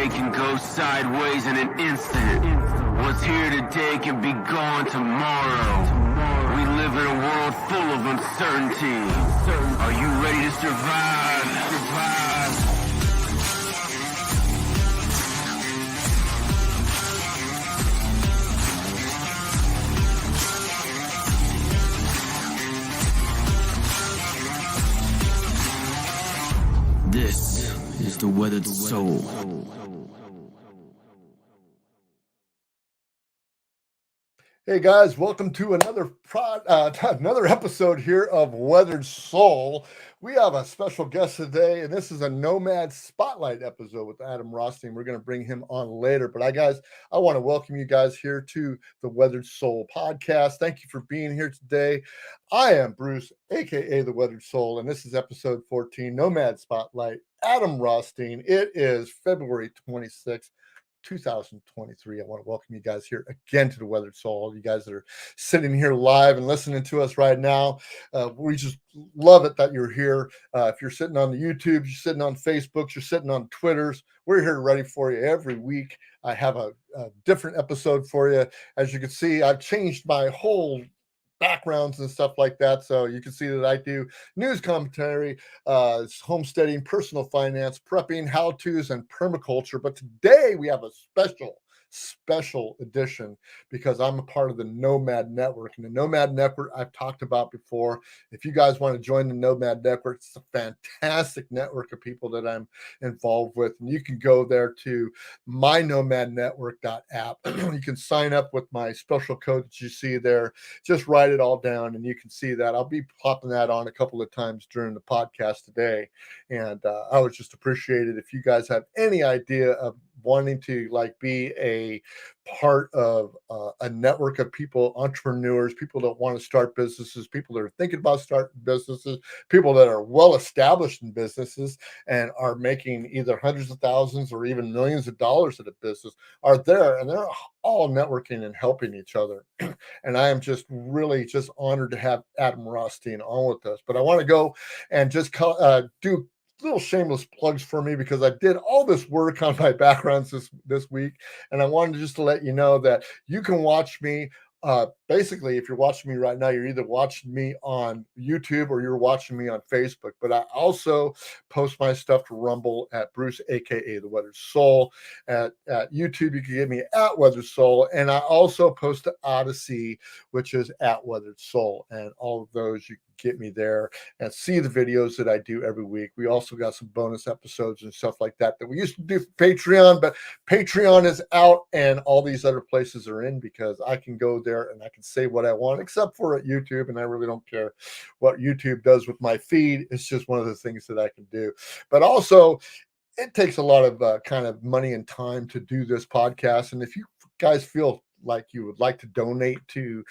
today can go sideways in an instant. What's here today can be gone tomorrow. We live in a world full of uncertainty. Are you ready to survive? This is the Weathered Soul. Hey guys, welcome to another episode here of Weathered Soul. We have a special guest today, and this is a Nomad Spotlight episode with Adam Rothstein. We're going to bring him on later, but I want to welcome you guys here to the Weathered Soul podcast. Thank you for being here today. I am Bruce, aka the Weathered Soul, and this is episode 14, Nomad Spotlight. Adam Rothstein. It is February 26th. 2023. I want to welcome you guys here again to the Weathered Soul. You guys that are sitting here live and listening to us right now, we just love it that you're here. If you're sitting on the YouTube, you're sitting on Facebook, you're sitting on Twitters, we're here ready for you every week. I have a different episode for you. As you can see, I've changed my whole backgrounds and stuff like that, so you can see that I do news commentary, homesteading, personal finance, prepping, how-tos, and permaculture. But today we have a special edition because I'm a part of the Nomad Network. And the Nomad Network I've talked about before. If you guys want to join the Nomad Network, it's a fantastic network of people that I'm involved with. And you can go there to mynomadnetwork.app. You can sign up with my special code that you see there. Just write it all down and you can see that. I'll be popping that on a couple of times during the podcast today. And I would just appreciate it if you guys have any idea of wanting to be a part of a network of people, entrepreneurs, people that want to start businesses, people that are thinking about starting businesses, people that are well established in businesses and are making either hundreds of thousands or even millions of dollars in a business are there, and they're all networking and helping each other. And I am just really honored to have Adam Rothstein on with us. But I want to go and just do little shameless plugs for me because I did all this work on my backgrounds this week, and I wanted just to let you know that you can watch me. Basically, if you're watching me right now, you're either watching me on YouTube or you're watching me on Facebook. But I also post my stuff to Rumble at Bruce, aka the Weathered Soul. At YouTube, you can get me at Weathered Soul, and I also post to Odyssey, which is at Weathered Soul, and all of those you can get me there and see the videos that I do every week. We also got some bonus episodes and stuff like that we used to do for Patreon, but Patreon is out and all these other places are in because I can go there and I can say what I want, except for at YouTube, and I really don't care what YouTube does with my feed. It's just one of the things that I can do. But also, it takes a lot of kind of money and time to do this podcast. And if you guys feel like you would like to donate to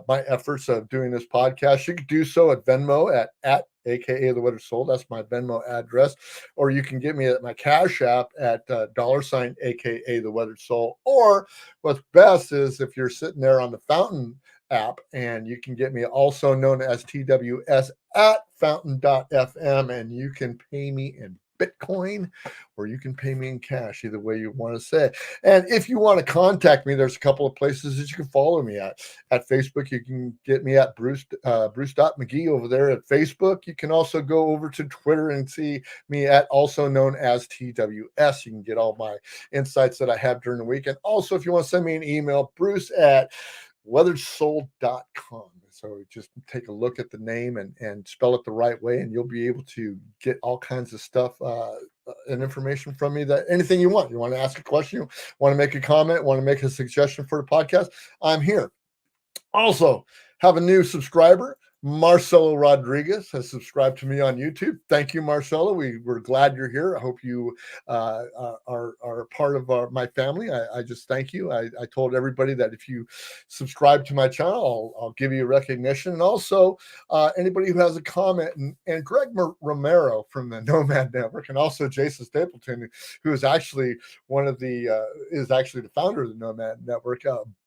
my efforts of doing this podcast, you can do so at Venmo at aka the Weathered Soul. That's my Venmo address. Or you can get me at my Cash App at $ aka the Weathered Soul. Or what's best is if you're sitting there on the Fountain app, and you can get me also known as TWS at fountain.fm, and you can pay me in Bitcoin or you can pay me in cash, either way you want to say. And if you want to contact me, there's a couple of places that you can follow me at. At Facebook, you can get me at Bruce.McGee over there at Facebook. You can also go over to Twitter and see me at also known as TWS. You can get all my insights that I have during the week. And also, if you want to send me an email, Bruce at weatheredsoul.com. So just take a look at the name and spell it the right way, and you'll be able to get all kinds of stuff and information from me, that anything you want. You want to ask a question, you want to make a comment, want to make a suggestion for the podcast, I'm here. Also, have a new subscriber. Marcelo Rodriguez has subscribed to me on YouTube. Thank you, Marcelo. We're glad you're here. I hope you are a part of my family. I just thank you. I told everybody that if you subscribe to my channel, I'll give you recognition. And also, anybody who has a comment, and Greg Romero from the Nomad Network, and also Jason Stapleton, who is actually the founder of the Nomad Network.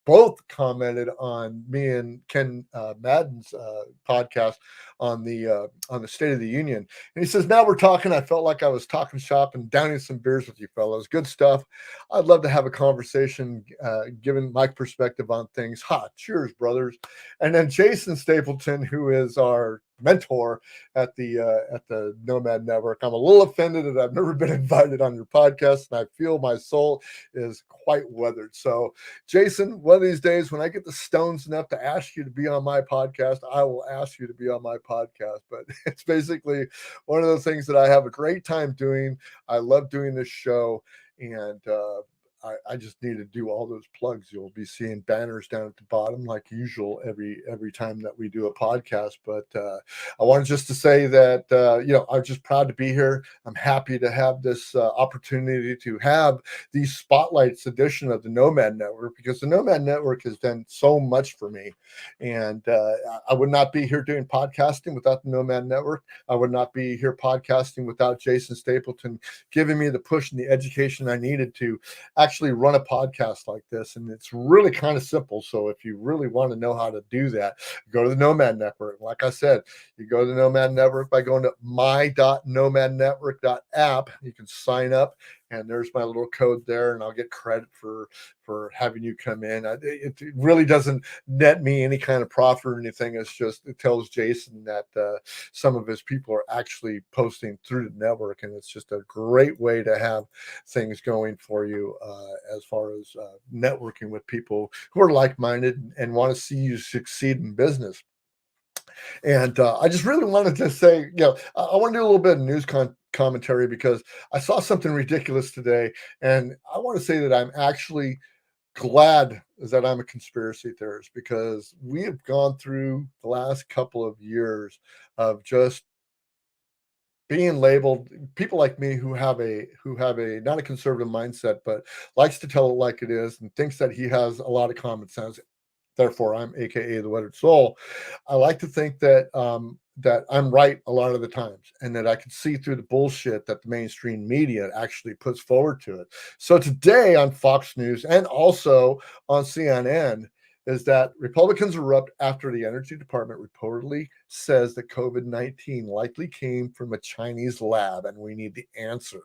both commented on me and Ken Madden's podcast on the State of the Union, and he says, "Now we're talking. I felt like I was talking shop and downing some beers with you fellows. Good stuff. I'd love to have a conversation, given my perspective on things. Ha! Cheers, brothers." And then Jason Stapleton, who is our mentor at the Nomad Network, "I'm a little offended that I've never been invited on your podcast, and I feel my soul is quite weathered." So, Jason, one of these days when I get the stones enough to ask you to be on my podcast, I will ask you to be on my podcast. But it's basically one of those things that I have a great time doing. I love doing this show, and I just need to do all those plugs. You'll be seeing banners down at the bottom like usual every time that we do a podcast. But I wanted just to say that I'm just proud to be here. I'm happy to have this opportunity to have the Spotlights edition of the Nomad Network, because the Nomad Network has done so much for me, and I would not be here doing podcasting without the Nomad Network. I would not be here podcasting without Jason Stapleton giving me the push and the education I needed to actually run a podcast like this. And it's really kind of simple. So if you really want to know how to do that, go to the Nomad Network. Like I said, you go to the Nomad Network by going to my.nomadnetwork.app. You can sign up, and there's my little code there, and I'll get credit for having you come in. It really doesn't net me any kind of profit or anything. It's just, it tells Jason that some of his people are actually posting through the network, and it's just a great way to have things going for you as far as networking with people who are like-minded and want to see you succeed in business. And I just really wanted to say, I want to do a little bit of news commentary, because I saw something ridiculous today, and I want to say that I'm actually glad that I'm a conspiracy theorist, because we have gone through the last couple of years of just being labeled, people like me who have a not a conservative mindset, but likes to tell it like it is and thinks that he has a lot of common sense. Therefore, I'm AKA the weathered soul. I like to think that that I'm right a lot of the times, and that I can see through the bullshit that the mainstream media actually puts forward to it. So today on Fox News and also on CNN is that Republicans erupt after the Energy Department reportedly says that COVID-19 likely came from a Chinese lab, and we need the answer.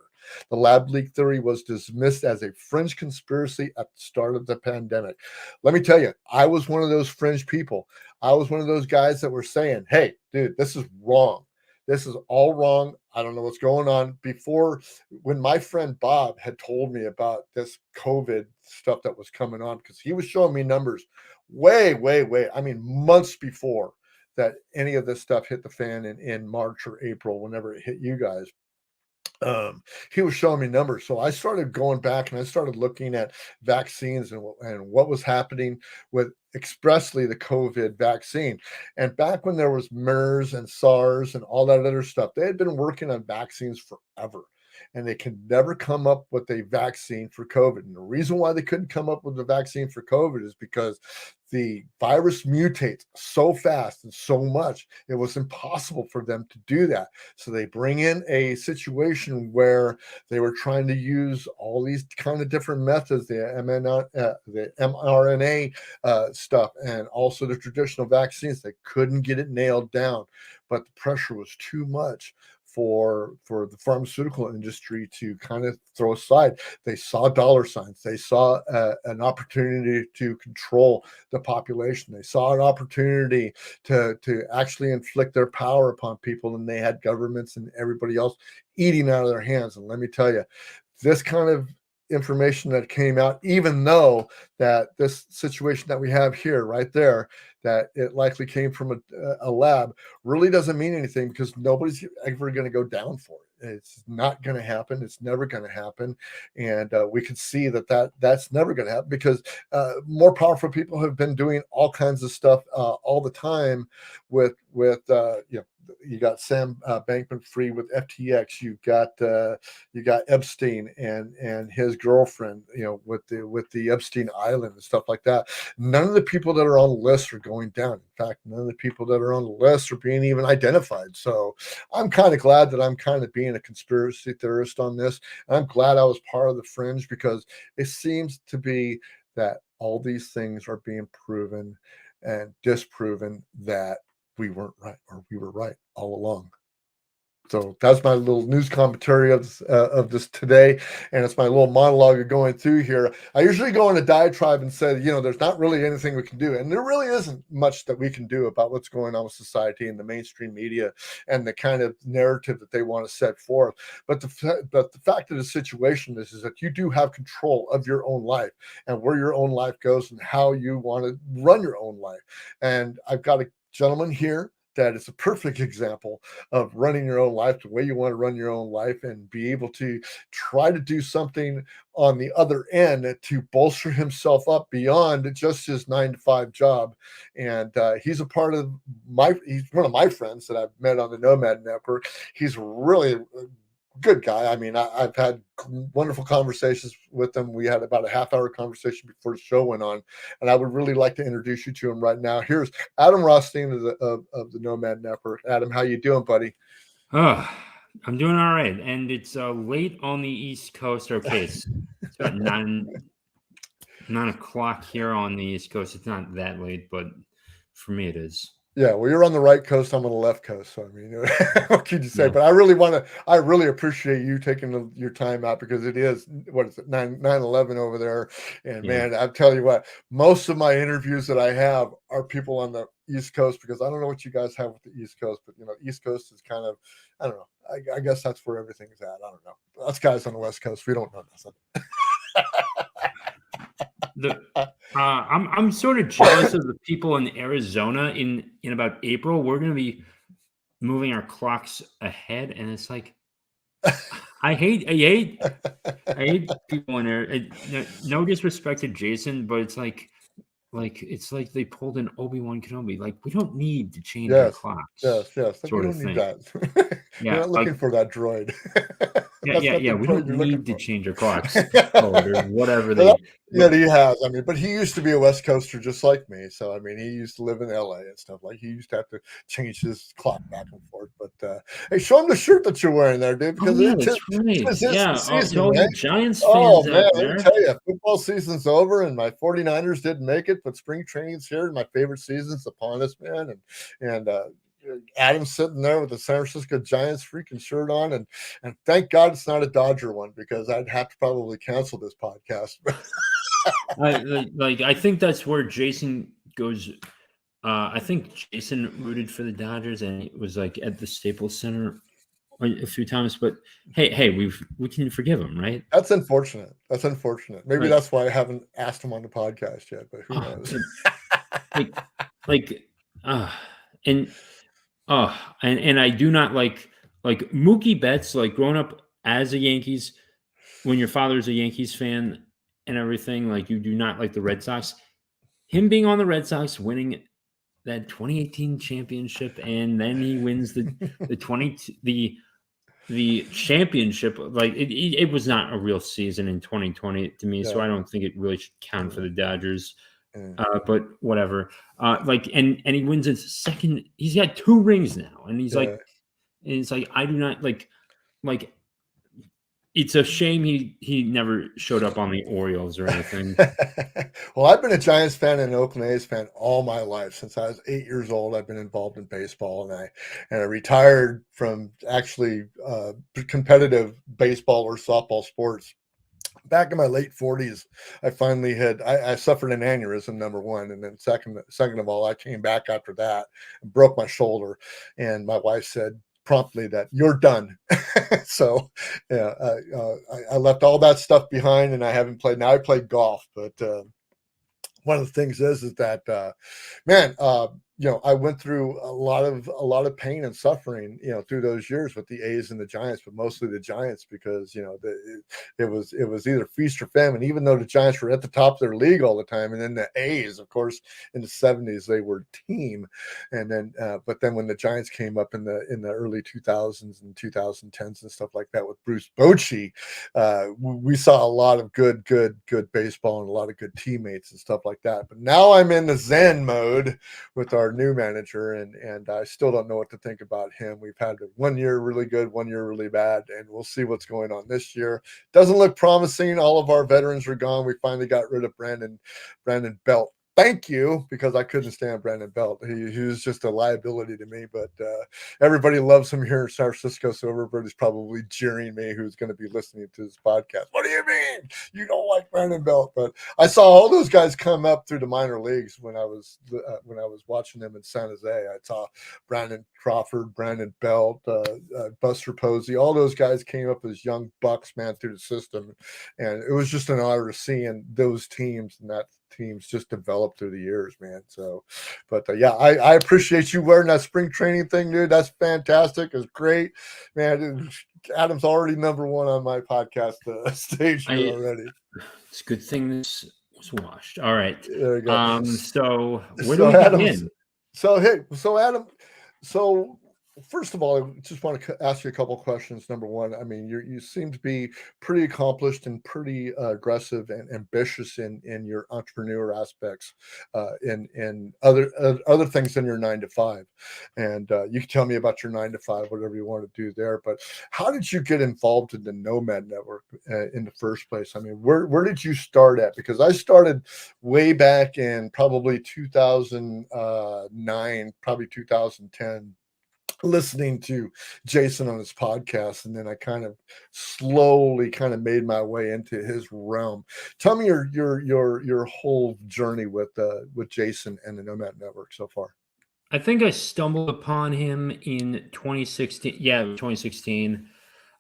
The lab leak theory was dismissed as a fringe conspiracy at the start of the pandemic. Let me tell you, I was one of those fringe people. I was one of those guys that were saying, "Hey, dude, this is wrong. This is all wrong. I don't know what's going on." Before, when my friend Bob had told me about this COVID stuff that was coming on, because he was showing me numbers way, way, way, I mean, months before that any of this stuff hit the fan in March or April, whenever it hit you guys. He was showing me numbers. So I started going back and I started looking at vaccines and what was happening with expressly the COVID vaccine. And back when there was MERS and SARS and all that other stuff, they had been working on vaccines forever. And they could never come up with a vaccine for COVID. And the reason why they couldn't come up with a vaccine for COVID is because the virus mutates so fast and so much, it was impossible for them to do that. So they bring in a situation where they were trying to use all these kind of different methods, the mRNA stuff, and also the traditional vaccines. They couldn't get it nailed down, but the pressure was too much for the pharmaceutical industry to kind of throw aside. They saw dollar signs. They saw an opportunity to control the population. They saw an opportunity to actually inflict their power upon people, and they had governments and everybody else eating out of their hands. And let me tell you, this kind of information that came out, even though that this situation that we have here right there, that it likely came from a lab, really doesn't mean anything, because nobody's ever going to go down for it. It's not going to happen. It's never going to happen. And we can see that's never going to happen, because more powerful people have been doing all kinds of stuff all the time with you got Sam Bankman-Fried with FTX. You got Epstein and his girlfriend, with the Epstein Island and stuff like that. None of the people that are on the list are going down. In fact, none of the people that are on the list are being even identified. So I'm kind of glad that I'm kind of being a conspiracy theorist on this. And I'm glad I was part of the fringe, because it seems to be that all these things are being proven and disproven that we weren't right, or we were right all along. So that's my little news commentary of this today, and it's my little monologue of going through here. I usually go in a diatribe and say, there's not really anything we can do, and there really isn't much that we can do about what's going on with society and the mainstream media and the kind of narrative that they want to set forth. But the fact of the situation is that you do have control of your own life and where your own life goes and how you want to run your own life. And I've got a gentleman here that is a perfect example of running your own life the way you want to run your own life, and be able to try to do something on the other end to bolster himself up beyond just his 9-to-5 job. And he's one of my friends that I've met on the Nomad Network. He's really good guy. I mean, I've had wonderful conversations with him. We had about a half-hour conversation before the show went on, and I would really like to introduce you to him right now. Here's Adam Rothstein of the Nomad Network. Adam, how you doing, buddy? Oh, I'm doing all right, and it's late on the East Coast. Okay, it's about 9 o'clock here on the East Coast. It's not that late, but for me it is. Yeah, well, you're on the right coast. I'm on the left coast. So I mean, what can you say? Yeah. But I really appreciate you taking your time out, because it is, what is it, 9/11 over there. And man, I'll tell you what, most of my interviews that I have are people on the East Coast, because I don't know what you guys have with the East Coast, but East Coast is kind of, I don't know. I guess that's where everything's at. I don't know. Us guys on the West Coast, we don't know nothing. I'm sort of jealous of the people in Arizona. In about April, we're going to be moving our clocks ahead, and it's like, I hate people in there. No disrespect to Jason, but it's like they pulled an Obi-Wan Kenobi. Like, we don't need to change our clocks. Yes. Like, we don't need that. You're not looking for that droid. Yeah. We don't need to change our clocks or whatever they. Yeah, he has. I mean, but he used to be a West Coaster just like me. So I mean, he used to live in LA and stuff. Like, he used to have to change his clock back and forth. But hey, show him the shirt that you're wearing there, dude. Because it's season, all the Giants fans man, let me tell you, football season's over, and my 49ers didn't make it, but spring training's here. My favorite season's upon us, man. And Adam's sitting there with the San Francisco Giants freaking shirt on, and thank God it's not a Dodger one, because I'd have to probably cancel this podcast. I think that's where Jason goes. I think Jason rooted for the Dodgers, and it was like at the Staples Center a few times. But hey, we can forgive him, right? That's unfortunate. Maybe that's why I haven't asked him on the podcast yet. But who knows? And I do not like Mookie Betts. Like, growing up as a Yankees, when your father's a Yankees fan and everything, like, you do not like the Red Sox. Him being on the Red Sox, winning that 2018 championship, and then he wins the championship. Like, it was not a real season in 2020 to me, so I don't think it really should count for the Dodgers. But whatever. And he wins his second. He's got 2 rings now, and he's like, and it's like, I do not like. It's a shame he never showed up on the Orioles or anything. Well, I've been a Giants fan and an Oakland A's fan all my life. Since I was 8 years old, I've been involved in baseball, and I retired from actually competitive baseball or softball sports back in my late 40s. I finally I suffered an aneurysm, number one, and then second of all, I came back after that and broke my shoulder, and my wife said promptly that you're done. So I left all that stuff behind, and I haven't played. Now I play golf, but one of the things is that I went through a lot of pain and suffering, through those years with the A's and the Giants, but mostly the Giants, because it was either feast or famine. Even though the Giants were at the top of their league all the time, and then the A's, of course, in the 70s, they were a team, and then but then when the Giants came up in the early 2000s and 2010s and stuff like that with Bruce Bochy, we saw a lot of good baseball and a lot of good teammates and stuff like that. But now I'm in the Zen mode with our our new manager, and I still don't know what to think about him. We've had 1 year really good, 1 year really bad, and we'll see what's going on this year. Doesn't look promising. All of our veterans are gone. We finally got rid of Brandon Belt. Thank you, because I couldn't stand Brandon Belt. He was just a liability to me, but everybody loves him here in San Francisco, so everybody's probably jeering me who's going to be listening to this podcast. What do you mean you don't like Brandon Belt? But I saw all those guys come up through the minor leagues when I was watching them in San Jose. I saw Brandon Crawford, Brandon Belt, Buster Posey. All those guys came up as young bucks, man, through the system, and it was just an honor seeing those teams and that teams just developed through the years, man. So, but yeah, I appreciate you wearing that spring training thing, dude. That's fantastic. It's great, man. Adam's already number one on my podcast stage here already. It's a good thing this was washed. All right. There we go. So where do we begin? So Adam, so first of all, I just want to ask you a couple of questions. Number one, I mean, you seem to be pretty accomplished and pretty aggressive and ambitious in your entrepreneur aspects, in other things than your 9 to 5. And you can tell me about your 9 to 5, whatever you want to do there. But how did you get involved in the Nomad Network in the first place? I mean, where did you start at? Because I started way back in probably 2009, probably 2010. Listening to Jason on his podcast, and then I kind of slowly made my way into his realm. Tell me your whole journey with Jason and the Nomad Network so far. I think I stumbled upon him in 2016. Yeah, 2016.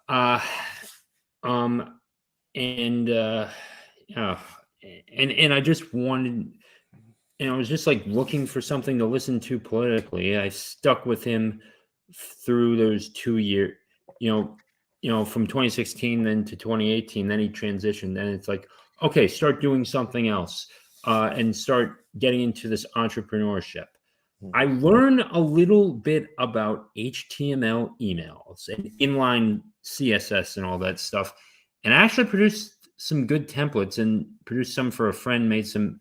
And I just wanted, and I was just like looking for something to listen to politically. I stuck with him through those 2 years, from 2016 then to 2018. Then he transitioned, and it's like, okay, start doing something else, and start getting into this entrepreneurship. I learned a little bit about HTML emails and inline CSS and all that stuff, and I actually produced some good templates and produced some for a friend, made some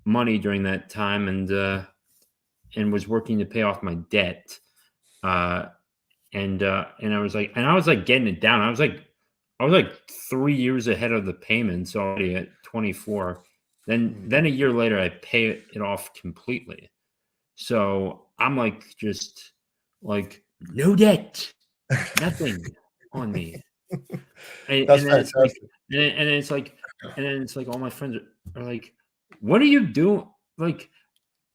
money during that time, and was working to pay off my debt. And I was like getting it down. I was like 3 years ahead of the payments already at 24. Then a year later, I pay it off completely. So I'm like, just like, no debt, nothing on me. And then it's like, and then it's like all my friends are like, what are you doing? Like,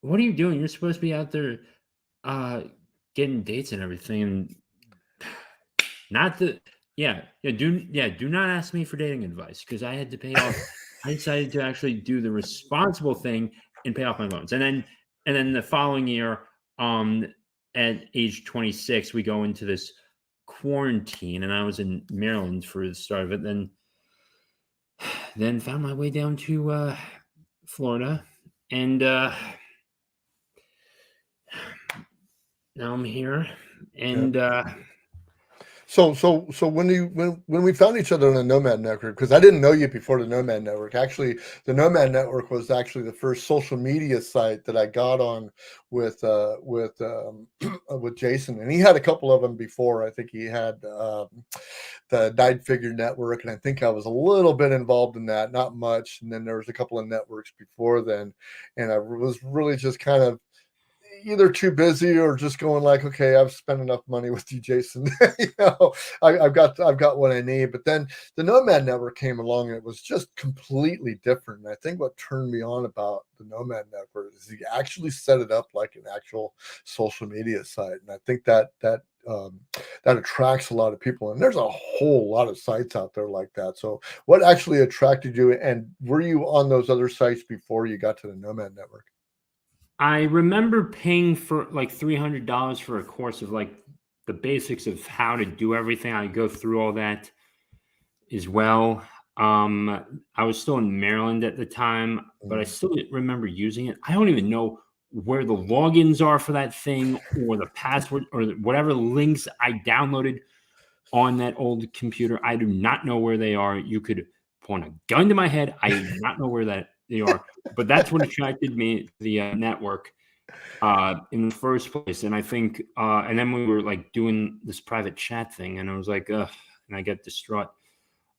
what are you doing? You're supposed to be out there getting dates and everything. And do not ask me for dating advice, because I had to pay off. I decided to actually do the responsible thing and pay off my loans. And then the following year, at age 26, we go into this quarantine, and I was in Maryland for the start of it. Then found my way down to Florida, and now I'm here. And So when we found each other on the Nomad Network, because I didn't know you before the Nomad Network. Actually, the Nomad Network was actually the first social media site that I got on with Jason, and he had a couple of them before. I think he had the Nine Figure Network, and I think I was a little bit involved in that, not much. And then there was a couple of networks before then, and I was really just kind of either too busy or just going like, okay, I've spent enough money with you, Jason. I've got what I need. But then the Nomad Network came along, and it was just completely different. And I think what turned me on about the Nomad Network is he actually set it up like an actual social media site. And I think that attracts a lot of people. And there's a whole lot of sites out there like that. So what actually attracted you? And were you on those other sites before you got to the Nomad Network? I remember paying for like $300 for a course of like the basics of how to do everything. I go through all that as well. I was still in Maryland at the time, but I still remember using it. I don't even know where the logins are for that thing, or the password, or whatever links I downloaded on that old computer. I do not know where they are. You could point a gun to my head. I do not know where they are. But that's what attracted me to the network. in the first place. And I think, and then we were like doing this private chat thing, and I was like, ugh, and I get distraught.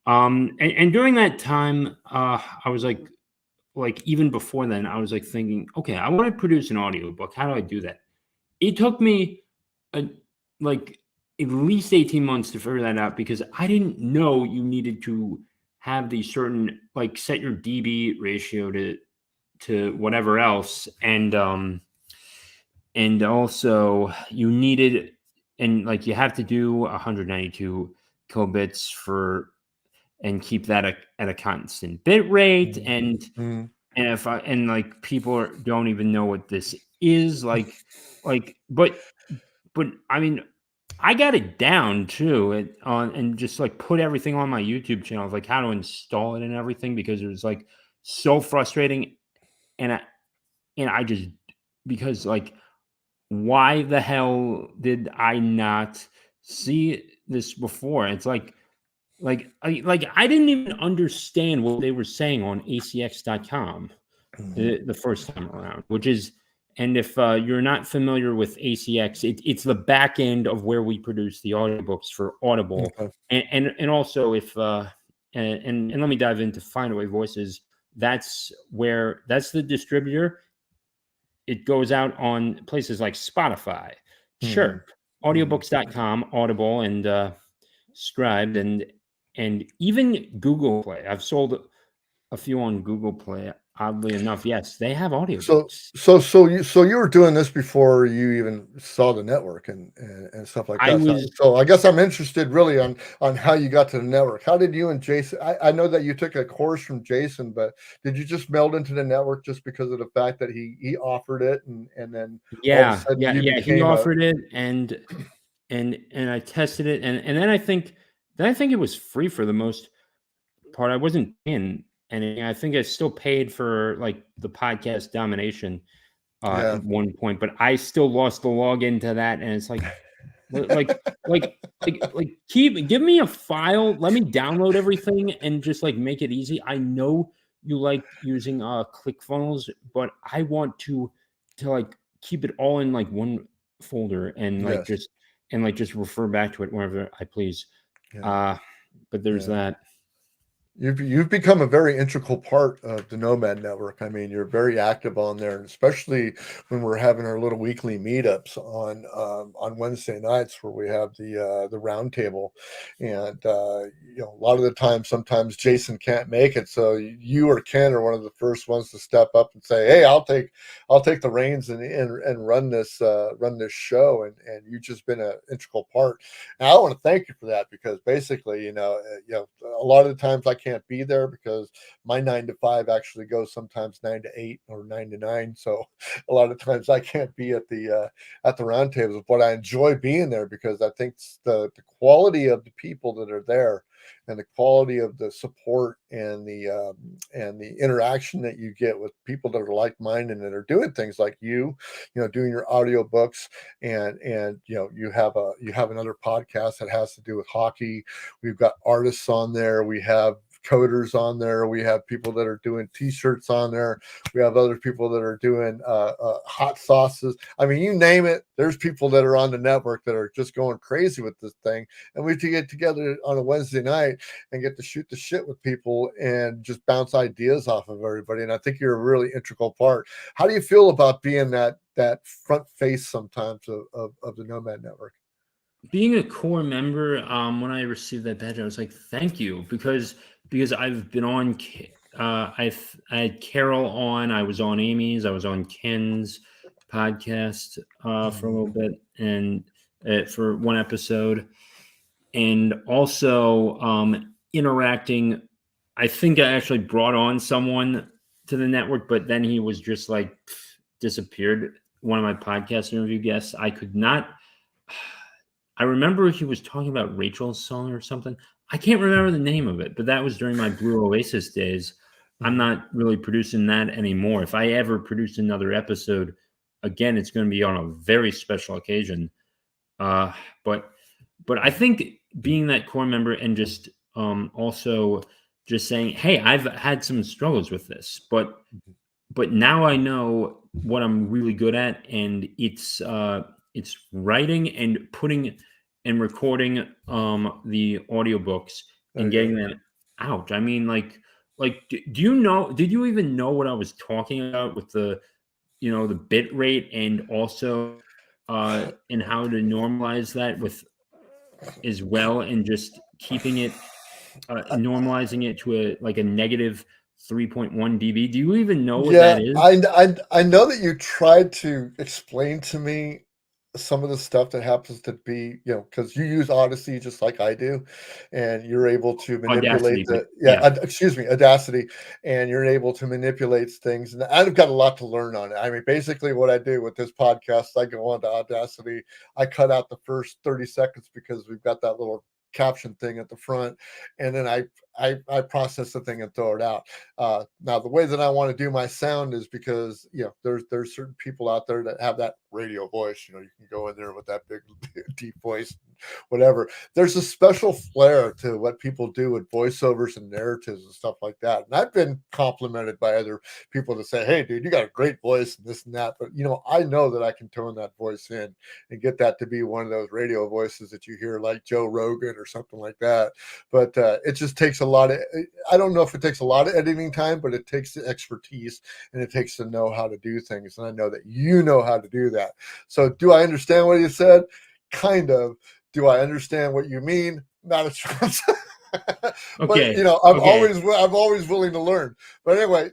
And during that time, I was like even before then, I was like thinking, okay, I want to produce an audiobook. How do I do that? It took me a, like at least 18 months to figure that out because I didn't know you needed to have these certain like set your dB ratio to whatever else, and also you needed, and like you have to do 192 kilobits for, and keep that at a constant bit rate. Mm. And if I, and like people don't even know what this is, but I mean, I got it down too, and just like put everything on my YouTube channel of like how to install it and everything because it was like so frustrating, and I just, because like why the hell did I not see this before? It's like I didn't even understand what they were saying on acx.com the first time around, which is, and if you're not familiar with ACX, it's the back end of where we produce the audiobooks for Audible, Okay. and also if and let me dive into Findaway Voices. That's the distributor. It goes out on places like Spotify, Mhm. Chirp, Mhm. audiobooks.com, Audible, and Scribed, and even Google Play. I've sold a few on Google Play. Oddly enough, yes, they have So audiobooks. so you were doing this before you even saw the network and stuff like I that. was, So I guess I'm interested really on how you got to the network. How did you and Jason? I know that you took a course from Jason, but did you just meld into the network just because of the fact that he offered it and then all of a yeah, sudden yeah, you yeah. He became a offered it, and I tested it, and then I think it was free for the most part. I wasn't paying anything. I think I still paid for like the podcast domination yeah. at one point, but I still lost the login to that, and it's Li- like give me a file, let me download everything and just like make it easy. I know you like using ClickFunnels, but I want to like keep it all in like one folder and Yes. just refer back to it whenever I please. Yeah. uh but there's Yeah. that. You've become a very integral part of the Nomad Network. I mean, you're very active on there, and especially when we're having our little weekly meetups on Wednesday nights, where we have the roundtable, and a lot of the time, sometimes Jason can't make it, so you or Ken are one of the first ones to step up and say, "Hey, I'll take the reins and run this show," and you've just been an integral part. And I want to thank you for that because basically, a lot of the times I can't be there because my 9 to 5 actually goes sometimes 9 to 8 or 9 to 9. So a lot of times I can't be at the roundtables, but I enjoy being there because I think the quality of the people that are there and the quality of the support and the interaction that you get with people that are like-minded and that are doing things like doing your audiobooks and you have another podcast that has to do with hockey. We've got artists on there. We have coders on there. We have people that are doing t-shirts on there. We have other people that are doing hot sauces. I mean, you name it. There's people that are on the network that are just going crazy with this thing. And we get together on a Wednesday night and get to shoot the shit with people and just bounce ideas off of everybody. And I think you're a really integral part. How do you feel about being that front face sometimes of the Nomad Network? Being a core member, when I received that badge, I was like, "Thank you," because I've been on. I had Carol on. I was on Amy's. I was on Ken's podcast for a little bit, and for one episode, and also interacting. I think I actually brought on someone to the network, but then he was just like disappeared. One of my podcast interview guests. I could not. I remember he was talking about Rachel's song or something. I can't remember the name of it, but that was during my Blue Oasis days. I'm Mhm. not really producing that anymore. If I ever produce another episode, again, it's going to be on a very special occasion. Uh, but but I think being that core member and just also just saying, "Hey, I've had some struggles with this," but now I know what I'm really good at, and it's writing and putting and recording the audiobooks There and you go. getting them out. I mean, do you know? Did you even know what I was talking about with the bit rate and also and how to normalize that with as well, and just keeping it normalizing it to a negative 3.1 dB. Do you even know what Yeah, that is? I know that you tried to explain to me some of the stuff that happens to be, because you use Odyssey just like I do, and you're able to manipulate Audacity, but the, yeah, yeah. excuse me, Audacity, and you're able to manipulate things. And I've got a lot to learn on it. I mean, basically, what I do with this podcast, I go on to Audacity, I cut out the first 30 seconds because we've got that little caption thing at the front, and then I process the thing and throw it out. Now, the way that I want to do my sound is because there's certain people out there that have that radio voice. You can go in there with that big deep voice, whatever. There's a special flair to what people do with voiceovers and narratives and stuff like that. And I've been complimented by other people to say, "Hey, dude, you got a great voice and this and that." But I know that I can tone that voice in and get that to be one of those radio voices that you hear like Joe Rogan or something like that. But it just takes a lot of, I don't know if it takes a lot of editing time, but it takes the expertise and it takes to know how to do things. And I know that you know how to do that. So do I understand what you said? Kind of. Do I understand what you mean? Not a chance. But Okay. I'm Okay. always willing to learn. But anyway,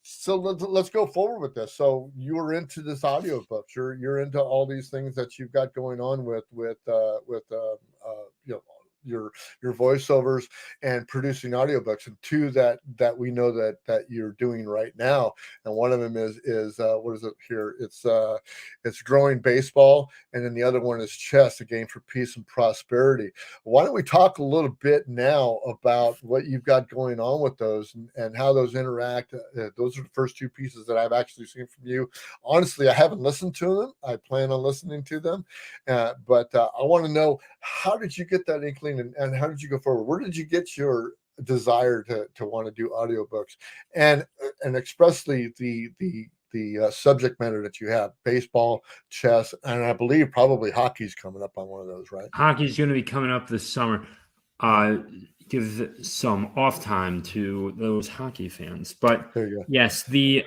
so let's go forward with this. So you're into this audio book. You're into all these things that you've got going on with your voiceovers and producing audiobooks, and two that we know that you're doing right now. And one of them is what is it here? It's Growing Baseball, and then the other one is Chess, a game for peace and prosperity. Why don't we talk a little bit now about what you've got going on with those, and how those interact? Those are the first two pieces that I've actually seen from you. Honestly, I haven't listened to them. I plan on listening to them, but I want to know, how did you get that inkling, and how did you go forward? Where did you get your desire to want to do audiobooks, and expressly the subject matter that you have: baseball, chess, and I believe probably hockey's coming up on one of those, right? Hockey's going to be coming up this summer. Yeah. Give some off time to those hockey fans. But There you yes, the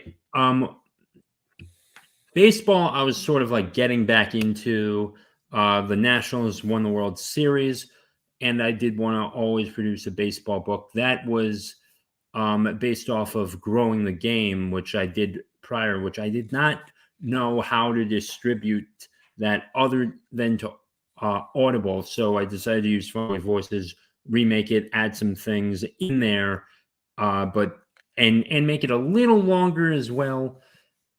baseball, I was sort of like getting back into. The Nationals won the World Series, and I did want to always produce a baseball book. That was based off of Growing the Game, which I did prior, which I did not know how to distribute that other than to Audible. So I decided to use Funny Voices, remake it, add some things in there, but and make it a little longer as well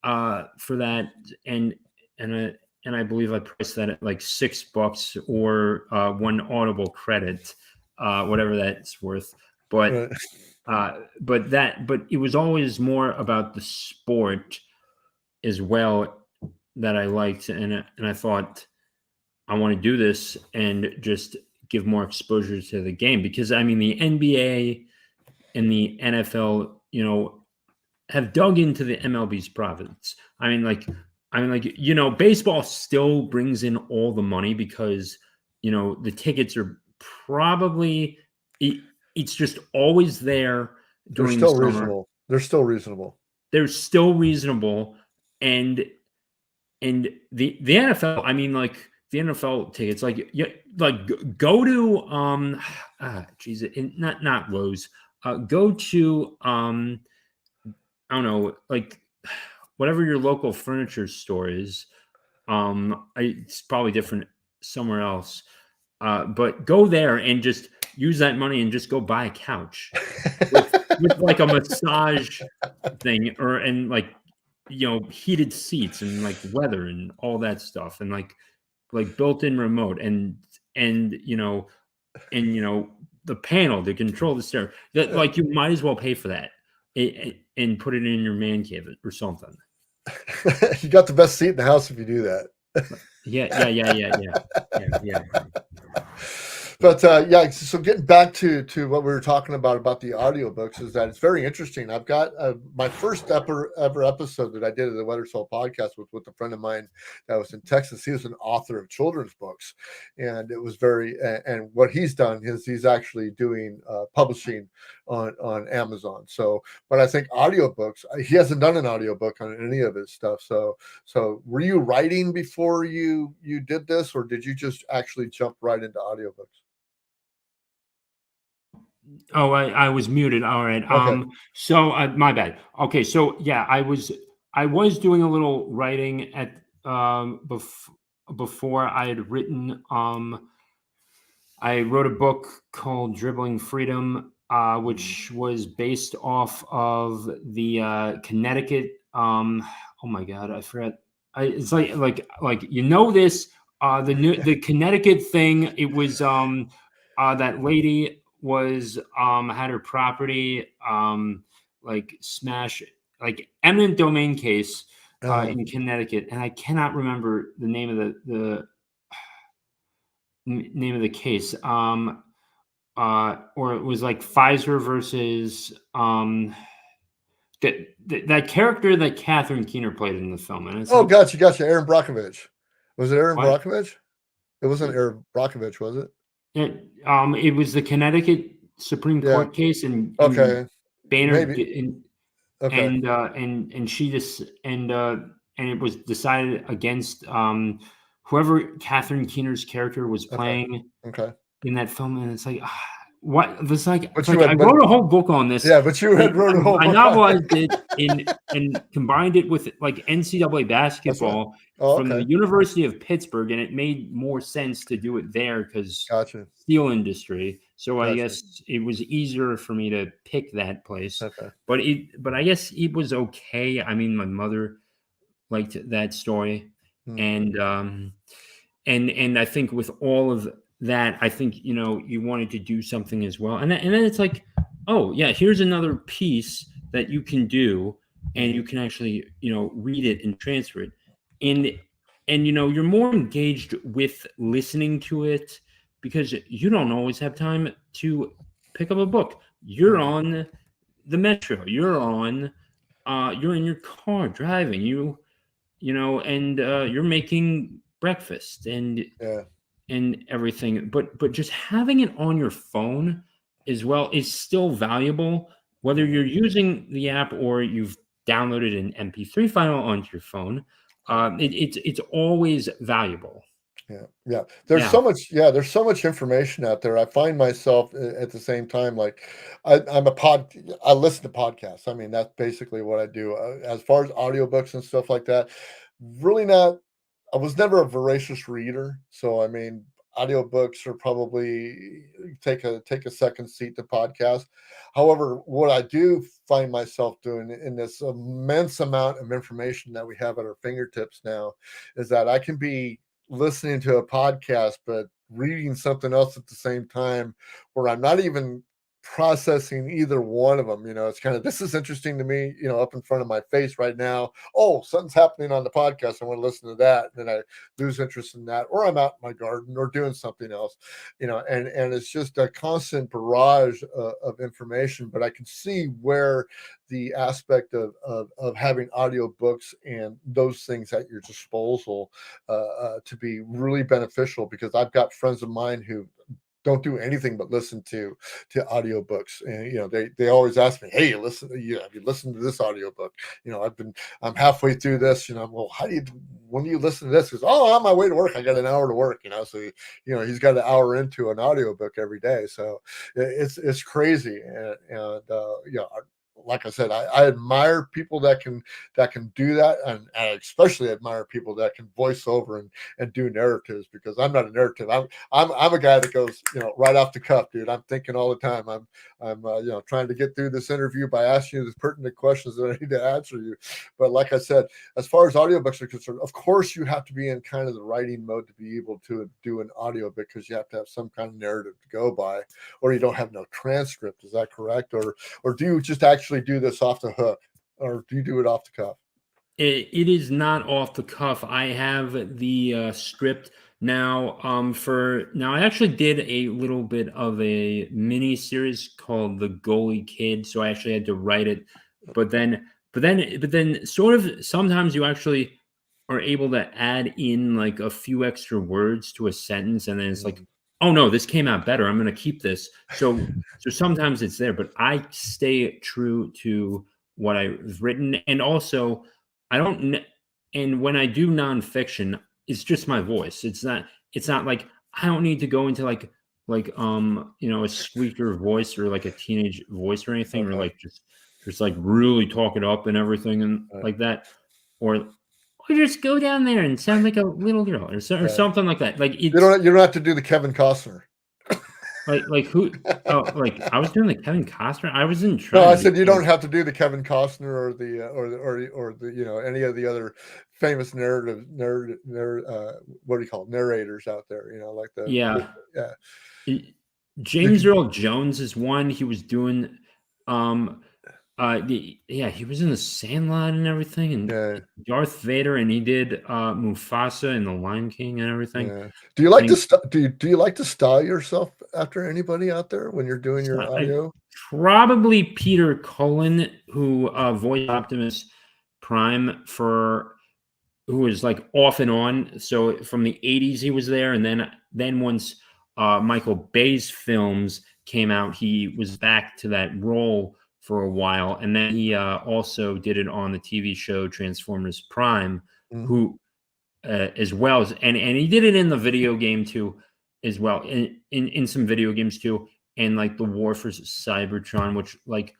for that. And I believe I priced that at like $6 or one Audible credit, whatever that's worth. go. But it was always more about the sport as well that I liked, and I thought I want to do this and just give more exposure to the game, because I mean the NBA and the NFL, have dug into the MLB's profits. Baseball still brings in all the money because the tickets are probably it's just always there They're during the still summer. reasonable. They're still reasonable. They're still reasonable, and the NFL. I mean, like the NFL tickets, go to not Lowe's. Go to I don't know, like whatever your local furniture store is. It's probably different somewhere else. But go there and just use that money and just go buy a couch with like a massage thing, and like heated seats and like weather and all that stuff, and like built-in remote, and the panel to control the stereo. That, like, you might as well pay for that and put it in your man cave or something. You got the best seat in the house if you do that. Yeah. But yeah, so getting back to what we were talking about the audiobooks is that it's very interesting. I've got my first ever episode that I did of the Weather Soul podcast with a friend of mine that was in Texas. He was an author of children's books, and it was very and what he's done is he's actually doing publishing on Amazon. So, but I think audiobooks, he hasn't done an audiobook on any of his stuff. So were you writing before you did this, or did you just actually jump right into audiobooks? Oh, I was muted. All right. Okay. So my bad. Okay. So yeah, I was doing a little writing at before I had written. I wrote a book called Dribbling Freedom, which was based off of the Connecticut. Oh my God, I forgot. It's like you know this. The Connecticut thing. It was that lady was had her property like smash, like eminent domain case in Connecticut, and I cannot remember the name of the name of the case. Or it was like Pfizer versus that character that Catherine Keener played in the film. And it's like, Gotcha. Aaron Brockovich. Was it Aaron what? Brockovich? It wasn't Aaron Brockovich, was it? It was the Connecticut Supreme Yeah. Court case, and Okay. Boehner Maybe. Okay. and she just and it was decided against whoever Catherine Keener's character was playing Okay. in that film, and it's like what it's like. But It's like I wrote a whole book on this. Yeah, but you had wrote a whole I book. novelized it and combined it with like NCAA basketball from the University of Pittsburgh, and it made more sense to do it there because steel industry. So I guess it was easier for me to pick that place. Okay. But I guess it was okay. I mean, my mother liked that story, and I think with all of that, I think you wanted to do something as well, and then it's like, oh yeah, here's another piece that you can do, and you can actually read it and transfer it, and you're more engaged with listening to it because you don't always have time to pick up a book. You're on the metro, you're in your car driving, and you're making breakfast and everything, but just having it on your phone as well is still valuable, whether you're using the app or you've downloaded an MP3 file onto your phone. It's always valuable. Yeah. There's so much information out there. I find myself at the same time, like I listen to podcasts. I mean, that's basically what I do. As far as audiobooks and stuff like that, really not. I was never a voracious reader, so I mean, audiobooks are probably take a second seat to podcast. However, what I do find myself doing in this immense amount of information that we have at our fingertips now is that I can be listening to a podcast but reading something else at the same time, where I'm not even processing either one of them. It's kind of, this is interesting to me, up in front of my face right now. Oh, something's happening on the podcast, I want to listen to that, and then I lose interest in that, or I'm out in my garden or doing something else, and it's just a constant barrage of information. But I can see where the aspect of having audiobooks and those things at your disposal to be really beneficial, because I've got friends of mine who don't do anything but listen to audiobooks, and they always ask me, hey, have you listened to this audiobook? I'm halfway through this, well, when do you listen to this? Because, oh, on my way to work, I got an hour to work, so he's got an hour into an audiobook every day. So it's crazy. And like I said, I admire people that can do that, and I especially admire people that can voice over and do narratives, because I'm not a narrative. I'm a guy that goes, right off the cuff, dude. I'm thinking all the time. I'm trying to get through this interview by asking you the pertinent questions that I need to answer you. But like I said, as far as audiobooks are concerned, of course you have to be in kind of the writing mode to be able to do an audio, because you have to have some kind of narrative to go by, or you don't have no transcript. Is that correct? Or do you just actually do this off the hook, or do you do it off the cuff? It is not off the cuff. I have the script Now, I actually did a little bit of a mini series called The Goalie Kid, so I actually had to write it. But then, sort of sometimes you actually are able to add in like a few extra words to a sentence, and then it's like, oh no, this came out better. I'm going to keep this. So sometimes it's there, but I stay true to what I've written, and also I don't. And when I do nonfiction, it's just my voice. It's not like I don't need to go into a squeaker voice or like a teenage voice or anything, or Okay. like just like really talk it up and everything and Right. like that. Or just go down there and sound like a little girl or something like that. Like You don't have to do the Kevin Costner. like who like I was doing the Kevin Costner. I wasn't No, trying I to said be you don't have to do the Kevin Costner or the any of the other famous what do you call it, narrators out there, like yeah. yeah. James Earl Jones is one. He was doing he was in the Sandlot and everything, and Yeah. Darth Vader, and he did Mufasa and the Lion King and everything. Yeah. Do you like And to do you like to style yourself after anybody out there when you're doing your audio? Probably Peter Cullen, who voiced Optimus Prime who was like off and on. So from the 80s he was there, and then once Michael Bay's films came out, he was back to that role for a while, and then he also did it on the TV show Transformers Prime, Mm. who as well as and he did it in the video game too, as well in some video games too, and like the War for Cybertron, which like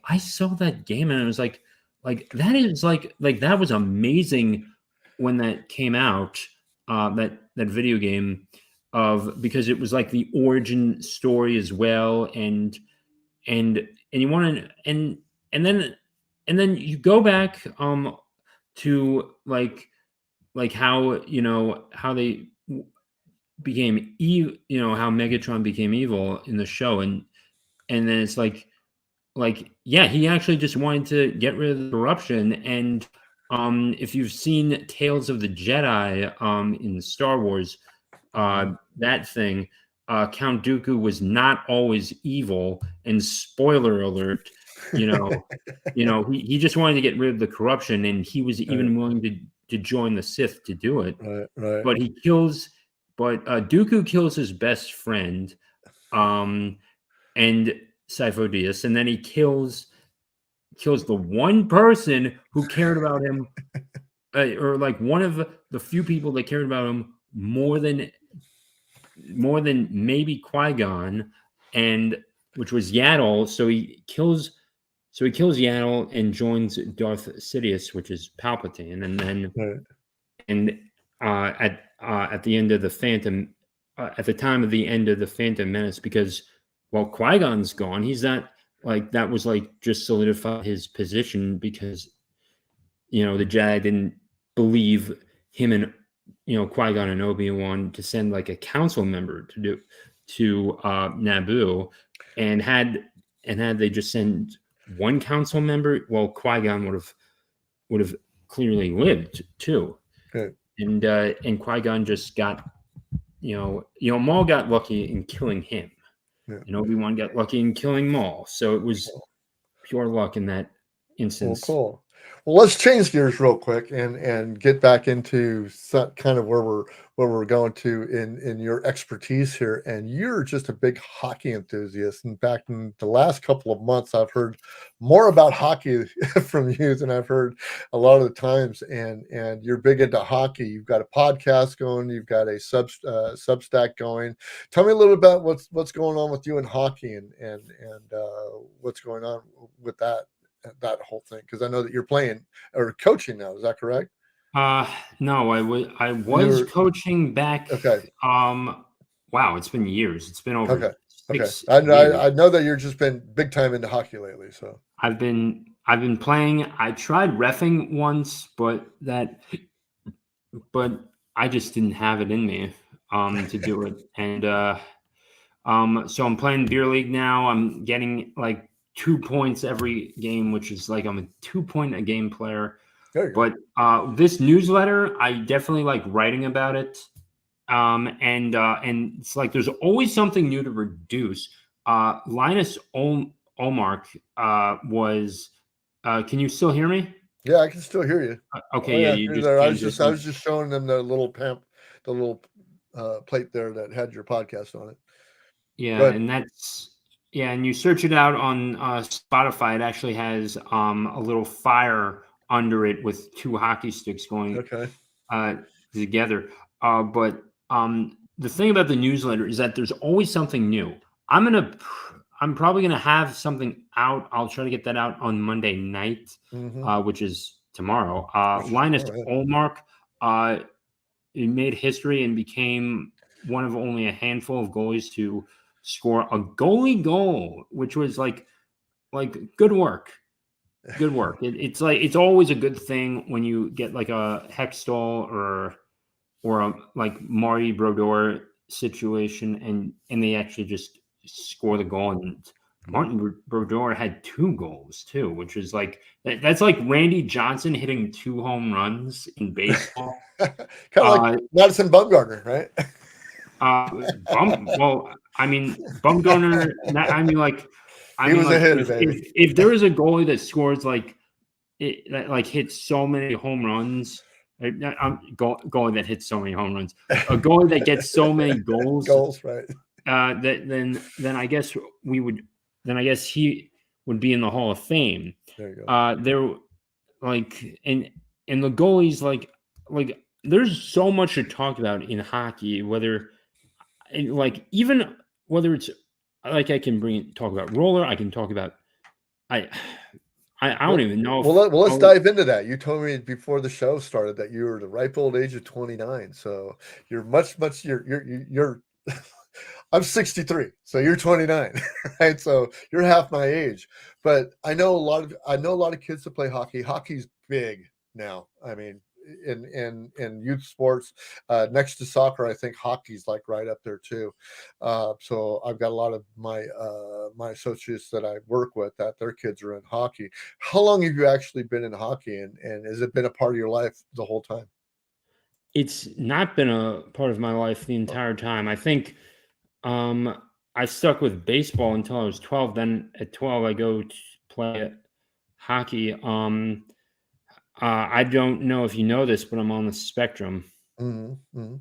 I saw that game and it was like that is like that was amazing when that came out, that video game because it was like the origin story as well, and you want to and then you go back to like how how they became evil, how Megatron became evil in the show, and then it's yeah, he actually just wanted to get rid of the corruption. And if you've seen Tales of the Jedi in Star Wars, that thing, Count Dooku was not always evil, and spoiler alert, he just wanted to get rid of the corruption, and he was even willing to join the Sith to do it. Right. But Dooku kills his best friend, and Sifo Dyas, and then he kills the one person who cared about him, or like one of the few people that cared about him more than maybe Qui-Gon, and which was Yaddle. So he kills Yaddle and joins Darth Sidious, which is Palpatine, and then at the end of the Phantom, at the time of the end of the Phantom Menace, because Qui-Gon's gone, he's not like that was like just solidified his position, because the Jedi didn't believe him and Qui-Gon and Obi-Wan to send like a council member to Naboo, and had they just sent one council member, Qui-Gon would have clearly lived too. Good. And Qui-Gon just got Maul got lucky in killing him, and Obi-Wan got lucky in killing Maul, so it was pure luck in that instance. Cool. Well, let's change gears real quick and get back into kind of where we're going to in your expertise here. And you're just a big hockey enthusiast. In fact, in the last couple of months, I've heard more about hockey from you than I've heard a lot of the times. And you're big into hockey. You've got a podcast going. You've got a Substack going. Tell me a little about what's going on with you in hockey and what's going on with that whole thing, because I know that you're playing or coaching now. Is that correct? No, I was coaching back. Okay. Wow, it's been years. It's been over. Okay. I know that you've just been big time into hockey lately. So I've been playing. I tried reffing once, but I just didn't have it in me to do it. And so I'm playing beer league now. I'm getting like 2 points every game, which is like I'm a 2-point a game player. But this newsletter, I definitely like writing about it. And it's like there's always something new to reduce. Linus Olmark was. Can you still hear me? Yeah, I can still hear you. Okay, Oh yeah, yeah, you you're just there. I changed was just showing them the little plate there that had your podcast on it. Yeah, Good. and and you search it out on Spotify. It actually has a little fire under it with two hockey sticks going Okay. together. But the thing about the newsletter is that there's always something new. I'm probably gonna have something out. I'll try to get that out on Monday night, Mm-hmm. which is tomorrow. Which is Linus all right. Olmark, he made history and became one of only a handful of goalies to score a goalie goal, which was like good work. Good work. It's like it's always a good thing when you get like a Hextall or a like Marty Brodeur situation and they actually just score the goal. And Martin Brodeur had 2 goals too, which is like that's like Randy Johnson hitting 2 home runs in baseball. Kind of like Madison Bumgarner, right? Well, I mean, Bumgarner. I mean, like, He was a hitter, baby. if there is a goalie that scores like that, like hits so many home runs, goalie that hits so many home runs, a goalie that gets so many goals, right? then I guess then I guess he would be in the Hall of Fame. There you go. There, like, and the goalies like there's so much to talk about in hockey, whether. And like even whether it's like I can talk about roller, I can talk about I don't even know. Let's dive into that. You told me before the show started that you were the ripe old age of 29. So you're much you're I'm 63, so you're 29, right? So you're half my age. But I know a lot of kids that play hockey. Hockey's big now. I mean, in youth sports, next to soccer, I think hockey's like right up there too. So I've got a lot of my associates that I work with that their kids are in hockey. How long have you actually been in hockey, and has it been a part of your life the whole time? It's not been a part of my life the entire time. I think I stuck with baseball until I was 12. Then at 12, I go to play hockey. I don't know if you know this, but I'm on the spectrum, Mm-hmm. Mm-hmm.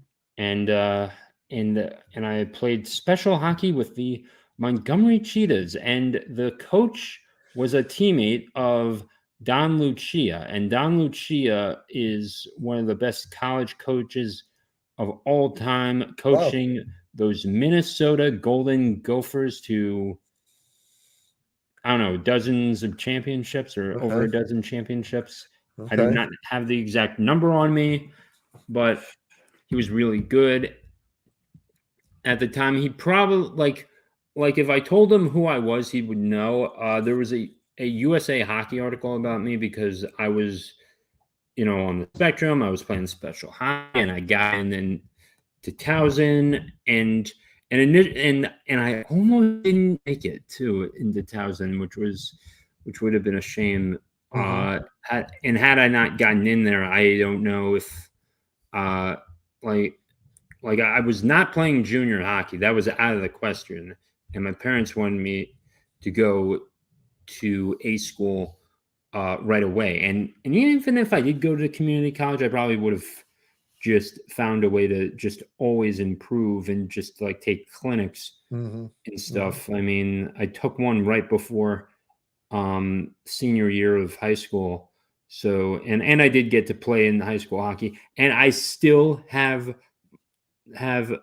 and I played special hockey with the Montgomery Cheetahs, and the coach was a teammate of Don Lucia, and Don Lucia is one of the best college coaches of all time, coaching those Minnesota Golden Gophers to, I don't know, dozens of championships or over a dozen championships. I do not have the exact number on me, but he was really good at the time. He probably like if I told him who I was, he would know. There was a USA Hockey article about me because I was, on the spectrum. I was playing special hockey, and I got in 2000, and I almost didn't make it too in 2000, which would have been a shame. Mm-hmm. Had I not gotten in there, I don't know if like I was not playing junior hockey. That was out of the question. And my parents wanted me to go to a school right away. And even if I did go to community college, I probably would have just found a way to just always improve and just like take clinics and stuff. Mm-hmm. I mean, I took one right before senior year of high school. So, and I did get to play in high school hockey, and I still have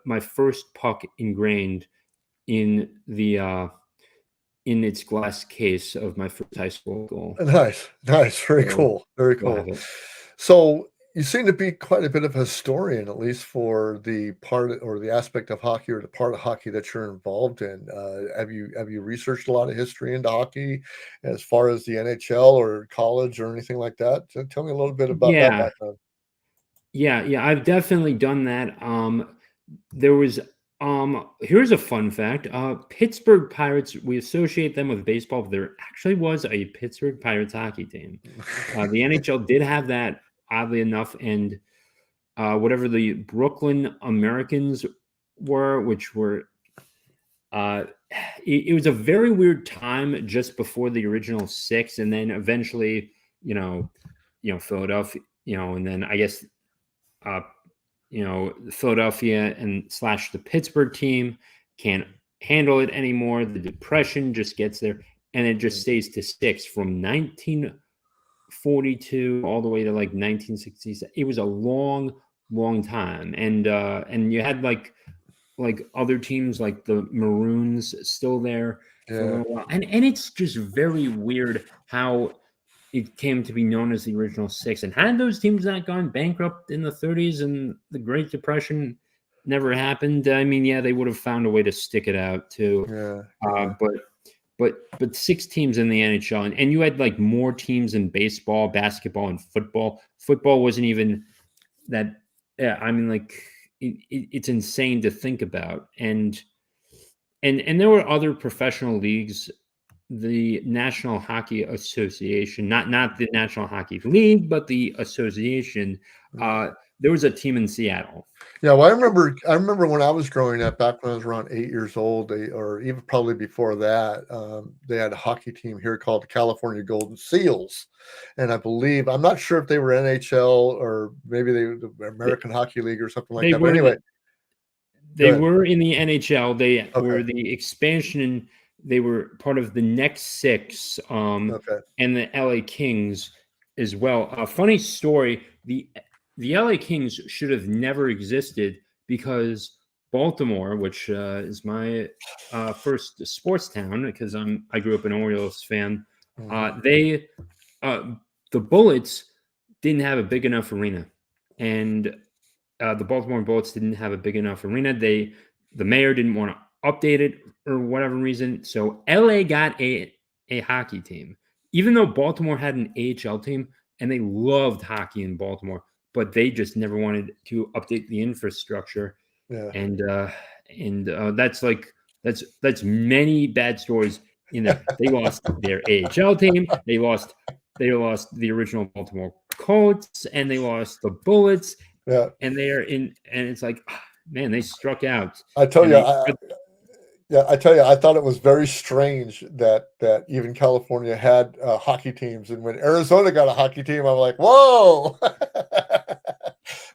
my first puck ingrained in the in its glass case of my first high school goal. Nice. Very cool. Very cool. So you seem to be quite a bit of a historian, at least for the part or the aspect of hockey or the part of hockey that you're involved in. Have you researched a lot of history into hockey as far as the NHL or college or anything like that? Tell me a little bit about that background. Yeah, I've definitely done that. There was here's a fun fact. Pittsburgh Pirates, we associate them with baseball, but there actually was a Pittsburgh Pirates hockey team. The NHL did have that, oddly enough, and whatever the Brooklyn Americans were, which were it was a very weird time just before the original six, and then eventually, Philadelphia, and then I guess uh, Philadelphia and / the Pittsburgh team can't handle it anymore. The depression just gets there, and it just stays to six from 1942 all the way to like 1960s. It was a long, long time, and you had like other teams like the Maroons still there for a little while, and it's just very weird how it came to be known as the original six. And had those teams not gone bankrupt in the 30s and the Great Depression never happened, I mean, yeah, they would have found a way to stick it out too. But six teams in the NHL, and you had like more teams in baseball, basketball, and football. Football wasn't even that. Yeah, I mean, like it's insane to think about. And there were other professional leagues. The National Hockey Association, not the National Hockey League, but the association. There was a team in Seattle. Yeah, well, I remember when I was growing up, back when I was around 8 years old, or even probably before that, they had a hockey team here called the California Golden Seals, and I'm not sure if they were NHL or maybe the American Hockey League or something like that. But anyway, they were in the NHL. They were the expansion. They were part of the next six, and the LA Kings as well. A funny story: the LA Kings should have never existed because Baltimore, which is my first sports town, because I grew up an Orioles fan. The Bullets didn't have a big enough arena, and the Baltimore Bullets didn't have a big enough arena. The mayor didn't want to update it or whatever reason, so LA got a hockey team, even though Baltimore had an AHL team, and they loved hockey in Baltimore, but they just never wanted to update the infrastructure. And that's many bad stories in there. They lost their AHL team, they lost the original Baltimore Colts, and they lost the Bullets. And they're in, and it's like, man, they struck out. I tell you, I thought it was very strange that even California had hockey teams, and when Arizona got a hockey team, I'm like, whoa,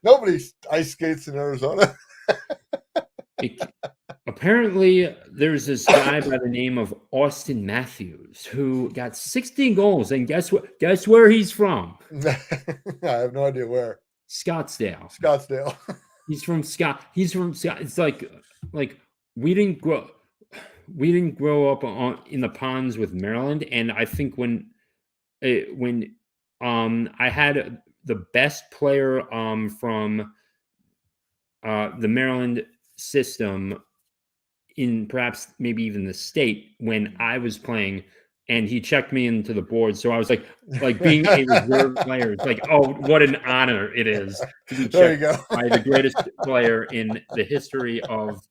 nobody ice skates in Arizona. Apparently, there's this guy by the name of Austin Matthews who got 16 goals, and guess what? Guess where he's from? I have no idea where. Scottsdale. He's from Scott. It's like we didn't grow up in the ponds with Maryland, and I think when I had the best player from the Maryland system in perhaps maybe even the state when I was playing, and he checked me into the board. So I was like being a reserve player. It's like, oh, what an honor it is to be checked by the greatest player in the history of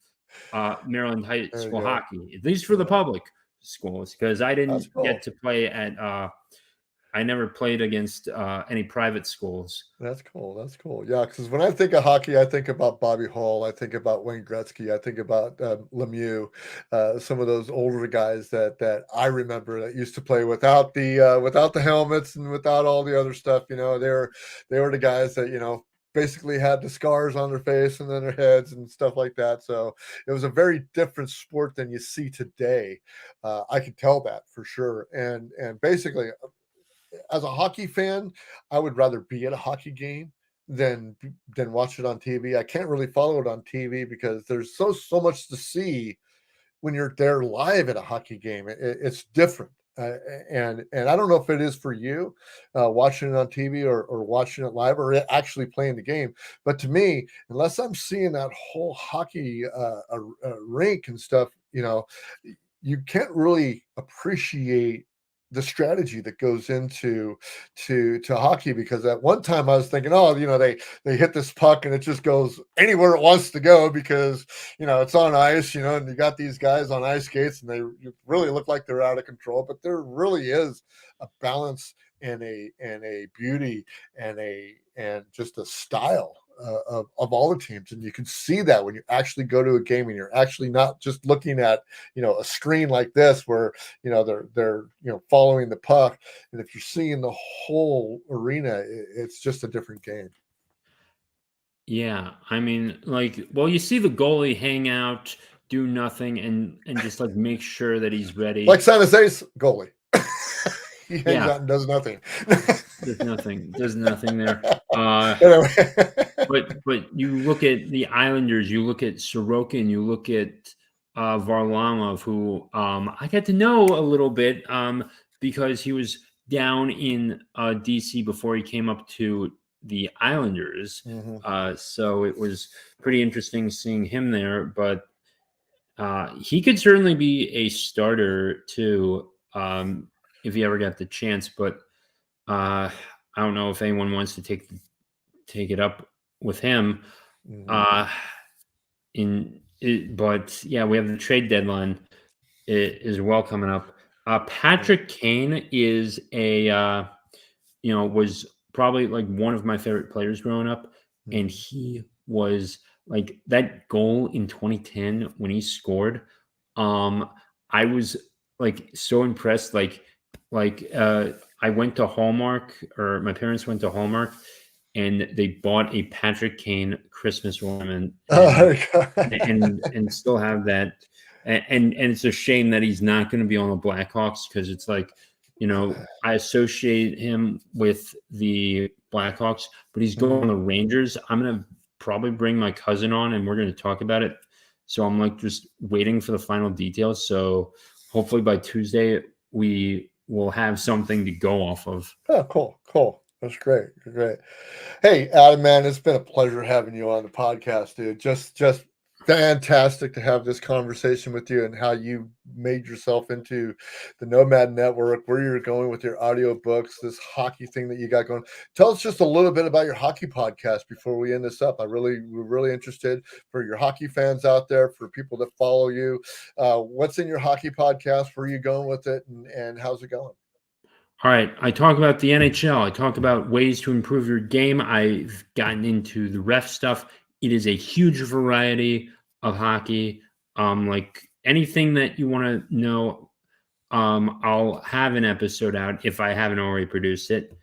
Maryland high school hockey, at least for the public schools, because I didn't get to play at I never played against any private schools. That's cool. Yeah, because when I think of hockey, I think about Bobby Hall, I think about Wayne Gretzky, I think about Lemieux, some of those older guys that I remember that used to play without the helmets and without all the other stuff. They were the guys that basically had the scars on their face and then their heads and stuff like that. So it was a very different sport than you see today. I could tell that for sure. And basically, as a hockey fan, I would rather be at a hockey game than watch it on TV. I can't really follow it on TV because there's so much to see when you're there live at a hockey game. It's different. And I don't know if it is for you watching it on TV or watching it live or actually playing the game. But to me, unless I'm seeing that whole hockey rink and stuff, you can't really appreciate the strategy that goes into hockey, because at one time I was thinking, they hit this puck and it just goes anywhere it wants to go because it's on ice, and you got these guys on ice skates and they really look like they're out of control, but there really is a balance and a beauty and just a style of all the teams, and you can see that when you actually go to a game and you're actually not just looking at a screen like this where they're following the puck, and if you're seeing the whole arena, it's just a different game. Yeah, I mean, like, well, you see the goalie hang out, do nothing, and just like make sure that he's ready. Like San Jose's goalie, he hangs Yeah. out and does nothing. Does nothing there. Anyway. But you look at the Islanders, you look at Sorokin, you look at Varlamov, who I got to know a little bit because he was down in DC before he came up to the Islanders. So it was pretty interesting seeing him there. But he could certainly be a starter too if he ever got the chance. But I don't know if anyone wants to take it up with him. But yeah, we have the trade deadline is well coming up. Patrick Kane is was probably like one of my favorite players growing up, and he was like that goal in 2010 when he scored. I was like so impressed. I went to Hallmark, or my parents went to Hallmark, and they bought a Patrick Kane Christmas ornament, and still have that. And it's a shame that he's not going to be on the Blackhawks, because it's like, I associate him with the Blackhawks, but he's going on the Rangers. I'm going to probably bring my cousin on, and we're going to talk about it. So I'm like just waiting for the final details. So hopefully by Tuesday we will have something to go off of. Oh, cool. That's great. Hey, Adam, man, it's been a pleasure having you on the podcast, dude. Just fantastic to have this conversation with you, and how you made yourself into the Nomad Network, where you're going with your audiobooks, this hockey thing that you got going. Tell us just a little bit about your hockey podcast before we end this up. We're really interested, for your hockey fans out there, for people that follow you. What's in your hockey podcast? Where are you going with it, and how's it going? All right. I talk about the NHL. I talk about ways to improve your game. I've gotten into the ref stuff. It is a huge variety of hockey. Like anything that you want to know, I'll have an episode out if I haven't already produced it.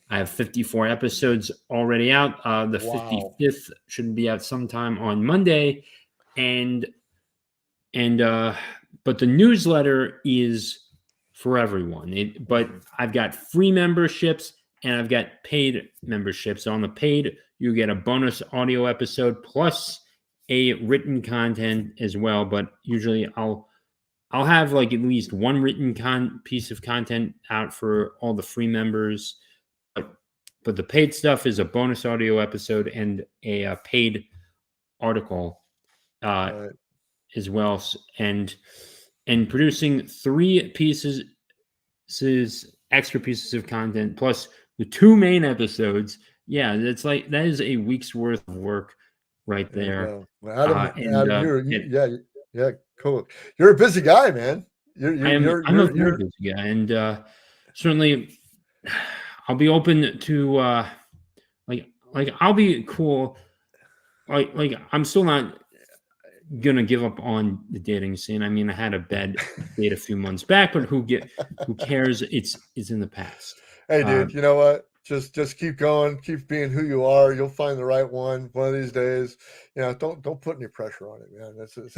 I have 54 episodes already out. The 55th should be out sometime on Monday. But the newsletter is for everyone. But I've got free memberships and I've got paid memberships. On the paid, you get a bonus audio episode plus a written content as well. But usually I'll have like at least one written piece of content out for all the free members. But the paid stuff is a bonus audio episode and a paid article as well. And producing extra pieces of content plus the 2 main episodes. Yeah, that's like, that is a week's worth of work right there. Adam, yeah, cool. You're a busy guy, man. I'm a very busy guy, and certainly I'll be open to I'll be cool. Like I'm still not gonna give up on the dating scene. I mean, I had a bad date a few months back, but who cares? It's in the past. Hey, dude, you know what? Just keep going, keep being who you are. You'll find the right one of these days. Don't put any pressure on it, man. This is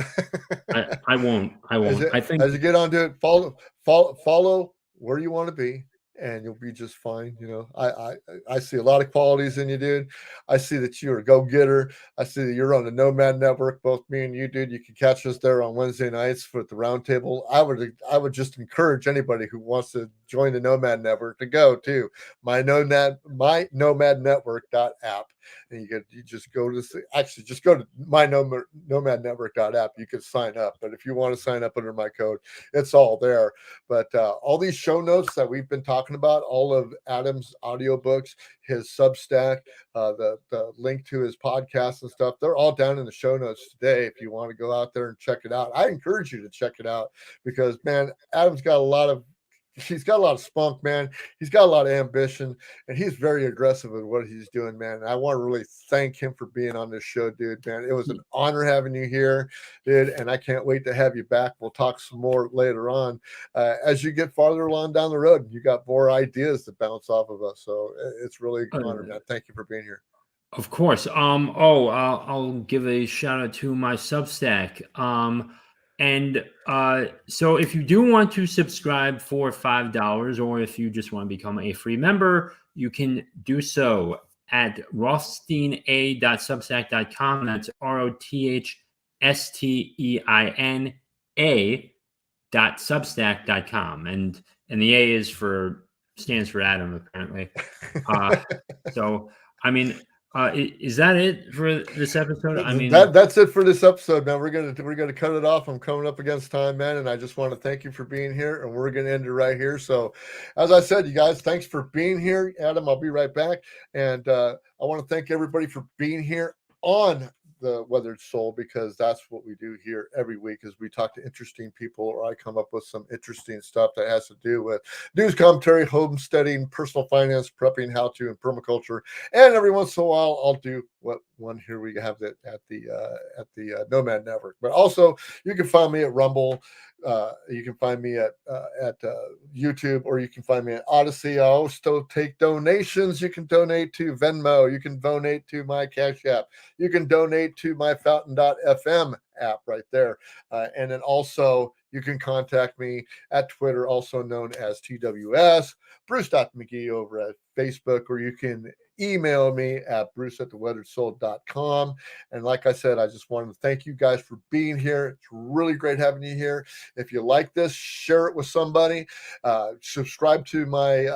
I won't. I think as you get on to it, follow where you want to be, and you'll be just fine. I see a lot of qualities in you, dude. I see that you're a go-getter. I see that you're on the Nomad Network. Both me and you, dude. You can catch us there on Wednesday nights for the roundtable. I would just encourage anybody who wants to join the Nomad Network to go to my Nomad Network app. And you just go to my Nomad Network app. You can sign up, but if you want to sign up under my code, it's all there. But all these show notes that we've been talking about, all of Adam's audiobooks, his Substack, the link to his podcast and stuff, they're all down in the show notes today. If you want to go out there and check it out, I encourage you to check it out, because man, Adam's got a lot of he's got a lot of spunk, man. He's got a lot of ambition, and he's very aggressive at what he's doing, man. And I want to really thank him for being on this show, dude, man. It was an honor having you here, dude, and I can't wait to have you back. We'll talk some more later on as you get farther along down the road. You got more ideas to bounce off of us, so it's really an honor, man. Thank you for being here. Of course. I'll give a shout out to my Substack. So if you do want to subscribe for $5, or if you just want to become a free member, you can do so at rothsteina.substack.com. That's rothsteina.substack.com. And the A stands for Adam, apparently. So I mean, is that it for this episode? I mean, that's it for this episode, man. We're gonna cut it off. I'm coming up against time, man, and I just want to thank you for being here, and we're gonna end it right here. So, as I said, you guys, thanks for being here. Adam, I'll be right back, and I want to thank everybody for being here on the Weathered Soul, because that's what we do here every week, is we talk to interesting people, or I come up with some interesting stuff that has to do with news, commentary, homesteading, personal finance, prepping, how to, and permaculture. And every once in a while I'll do what one here we have that at the Nomad Network. But also you can find me at Rumble, you can find me at YouTube, or you can find me at Odyssey. I also take donations. You can donate to Venmo, you can donate to my Cash App, you can donate to my Fountain.fm app right there, and then also you can contact me at Twitter, also known as TWS, Bruce.McGee over at Facebook, or you can email me at bruce@theweatheredsoul.com. And like I said, I just wanted to thank you guys for being here. It's really great having you here. If you like this, share it with somebody. Subscribe to my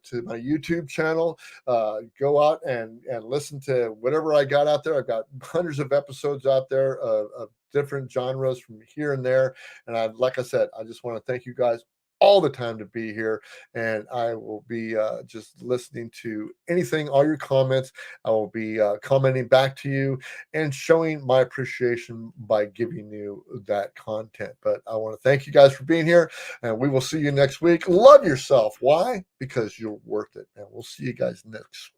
YouTube channel. Go out and listen to whatever I got out there. I've got hundreds of episodes out there of different genres from here and there. And like I said, I just want to thank you guys all the time to be here, and I will be just listening to anything, all your comments. I will be commenting back to you and showing my appreciation by giving you that content. But I want to thank you guys for being here, and we will see you next week. Love yourself. Why? Because you're worth it, and we'll see you guys next